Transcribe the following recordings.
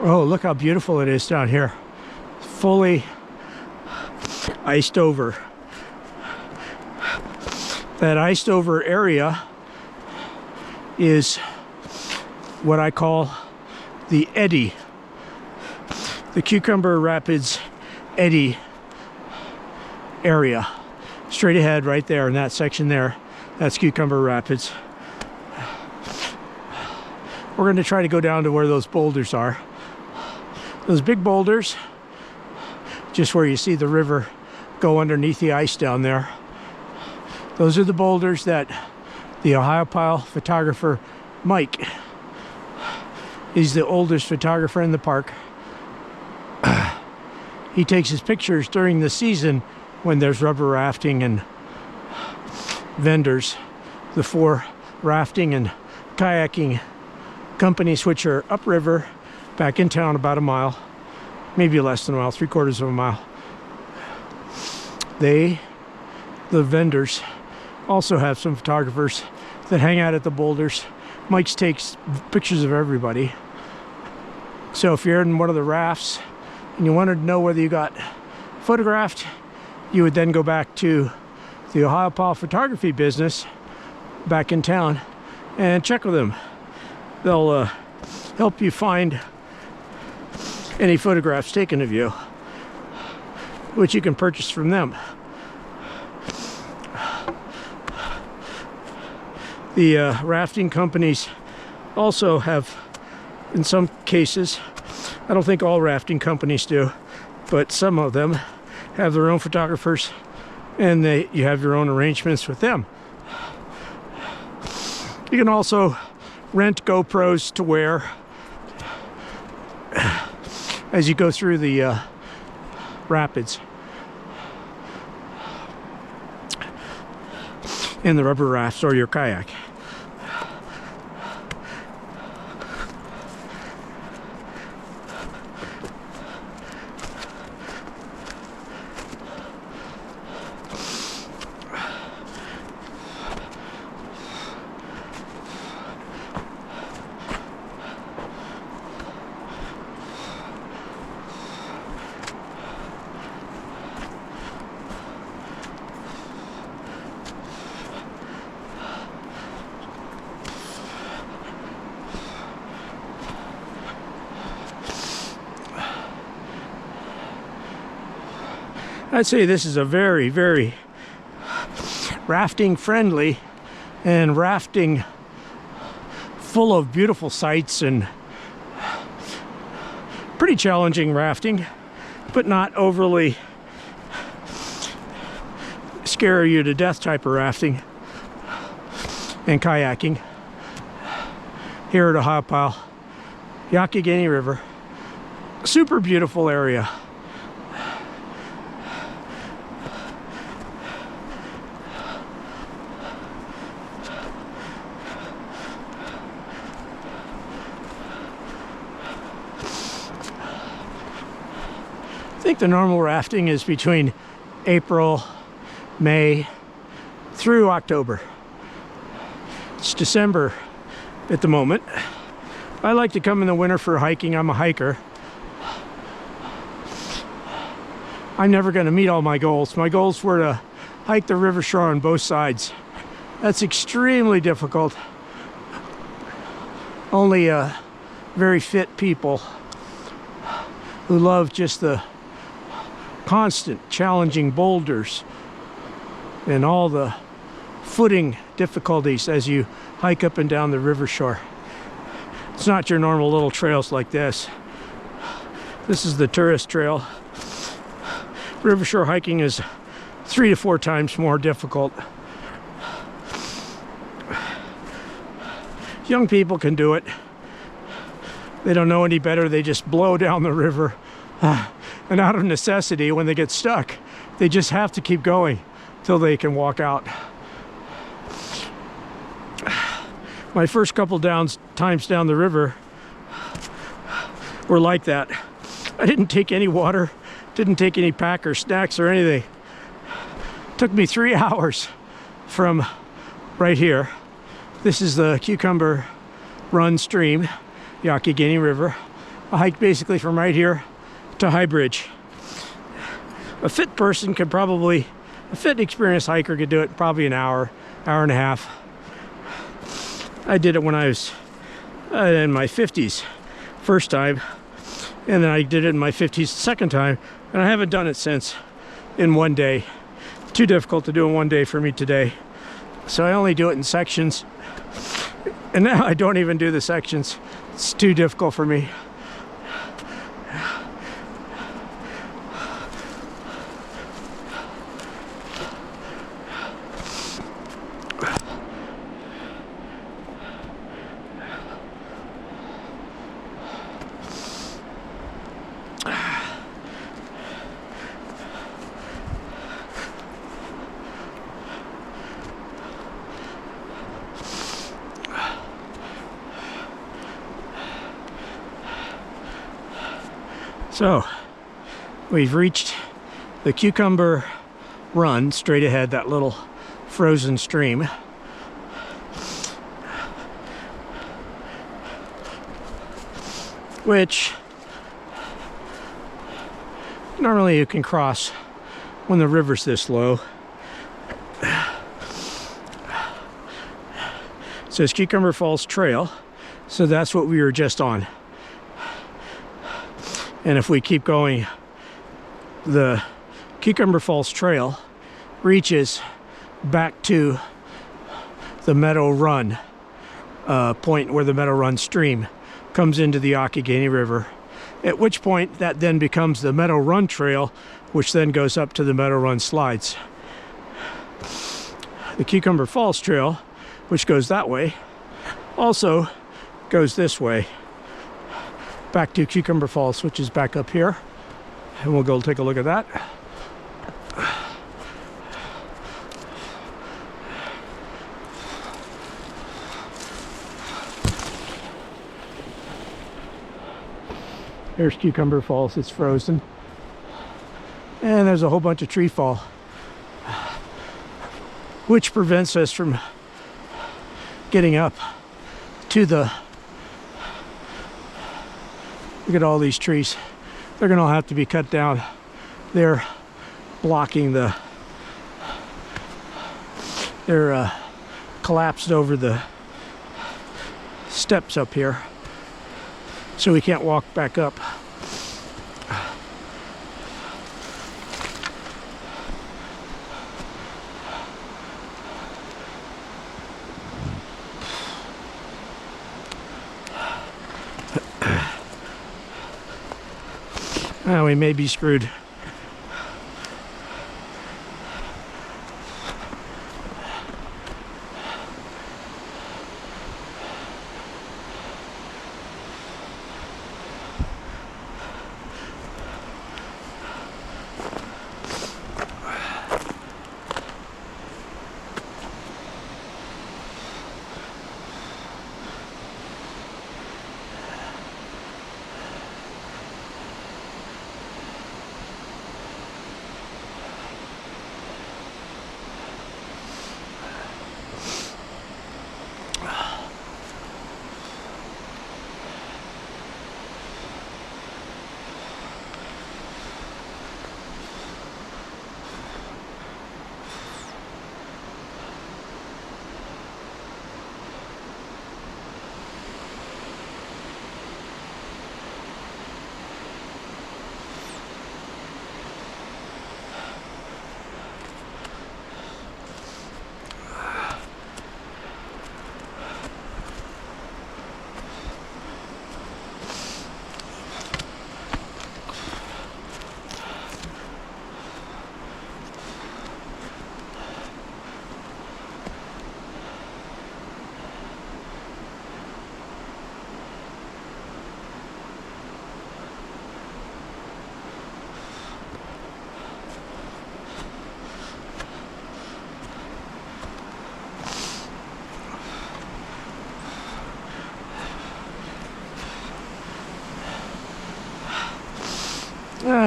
Oh, look how beautiful it is down here. Fully iced over. That iced over area is what I call the eddy. The Cucumber Rapids eddy area. Straight ahead right there in that section there. That's Cucumber Rapids. We're going to try to go down to where those boulders are. Those big boulders, just where you see the river go underneath the ice down there. Those are the boulders that the Ohiopyle photographer Mike, he's the oldest photographer in the park. He takes his pictures during the season when there's rubber rafting and vendors. The 4 rafting and kayaking companies, which are upriver, back in town about a mile, maybe less than a mile, 3/4 of a mile. The vendors, also have some photographers that hang out at the boulders. Mike takes pictures of everybody. So if you're in one of the rafts and you wanted to know whether you got photographed, you would then go back to the Ohiopyle photography business back in town and check with them. They'll help you find any photographs taken of you, which you can purchase from them. The rafting companies also have, in some cases, I don't think all rafting companies do, but some of them have their own photographers, and you have your own arrangements with them. You can also rent GoPros to wear as you go through the rapids in the rubber rafts or your kayak. I'd say this is a very, very rafting friendly and rafting full of beautiful sights and pretty challenging rafting, but not overly scare you to death type of rafting and kayaking here at Ohiopyle, Youghiogheny River. Super beautiful area. I think the normal rafting is between April, May, through October. It's December at the moment. I like to come in the winter for hiking. I'm a hiker. I'm never going to meet all my goals. My goals were to hike the river shore on both sides. That's extremely difficult. Only very fit people who love just the constant challenging boulders and all the footing difficulties as you hike up and down the river shore. It's not your normal little trails like this. This is the tourist trail. River shore hiking is 3 to 4 times more difficult. Young people can do it. They don't know any better. They just blow down the river. And out of necessity, when they get stuck, they just have to keep going till they can walk out. My first couple times down the river were like that. I didn't take any water, didn't take any pack or snacks or anything. It took me 3 hours from right here. This is the Cucumber Run stream, Youghiogheny River. I hiked basically from right here to High Bridge. A fit person could probably, a fit experienced hiker could do it probably an hour, hour and a half. I did it when I was in my 50s, first time, and then I did it in my 50s second time, and I haven't done it since in one day. Too difficult to do in one day for me today. So I only do it in sections. And now I don't even do the sections. It's too difficult for me. So, we've reached the Cucumber Run straight ahead, that little frozen stream. Which normally you can cross when the river's this low. It says Cucumber Falls Trail, so that's what we were just on. And if we keep going, the Cucumber Falls Trail reaches back to the Meadow Run point where the Meadow Run stream comes into the Okigamee River, at which point that then becomes the Meadow Run Trail, which then goes up to the Meadow Run Slides. The Cucumber Falls Trail, which goes that way, also goes this way back to Cucumber Falls, which is back up here, and we'll go take a look at that. There's Cucumber Falls. It's frozen, and there's a whole bunch of tree fall, which prevents us from getting up to the, look at all these trees. They're gonna have to be cut down. They're blocking the, they're collapsed over the steps up here, so we can't walk back up. We may be screwed.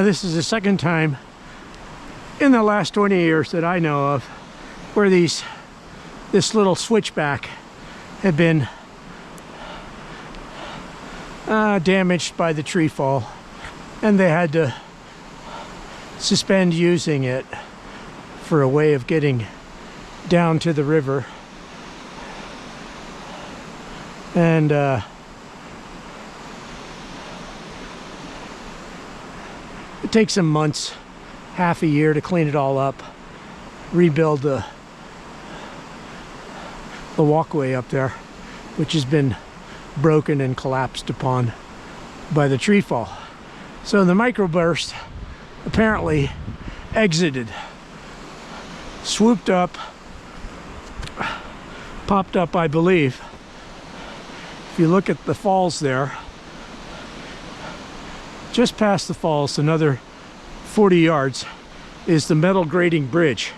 This is the second time in the last 20 years that I know of where this little switchback had been damaged by the tree fall, and they had to suspend using it for a way of getting down to the river. And it takes some months, half a year, to clean it all up, rebuild the walkway up there, which has been broken and collapsed upon by the tree fall. So the microburst apparently exited, swooped up, popped up, I believe. If you look at the falls there, just past the falls, another 40 yards, is the metal grading bridge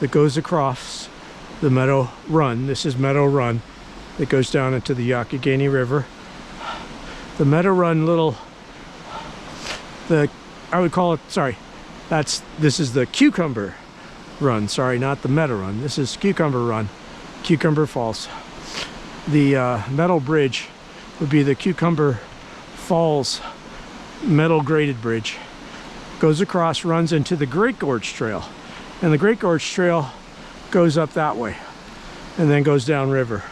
that goes across the Meadow Run. This is Meadow Run that goes down into the Youghiogheny River. The Meadow Run I would call it, sorry, this is the Cucumber Run, sorry, not the Meadow Run. This is Cucumber Run, Cucumber Falls. The metal bridge would be the Cucumber Falls metal graded bridge. Goes across, runs into the Great Gorge Trail, and the Great Gorge Trail goes up that way and then goes down river.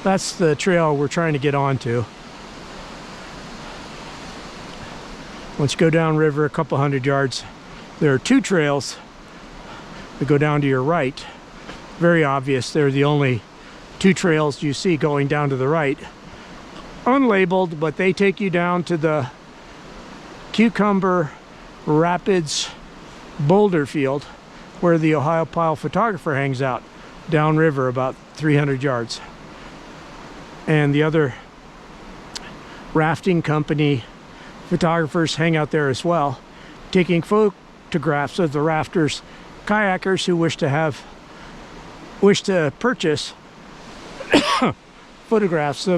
That's the trail we're trying to get onto. Once you go down river a couple hundred yards, there are two trails that go down to your right. Very obvious, they're the only two trails you see going down to the right. Unlabeled, but they take you down to the Cucumber Rapids boulder field where the Ohiopyle photographer hangs out downriver about 300 yards. And the other rafting company photographers hang out there as well, taking photographs of the rafters, kayakers who wish to purchase photographs of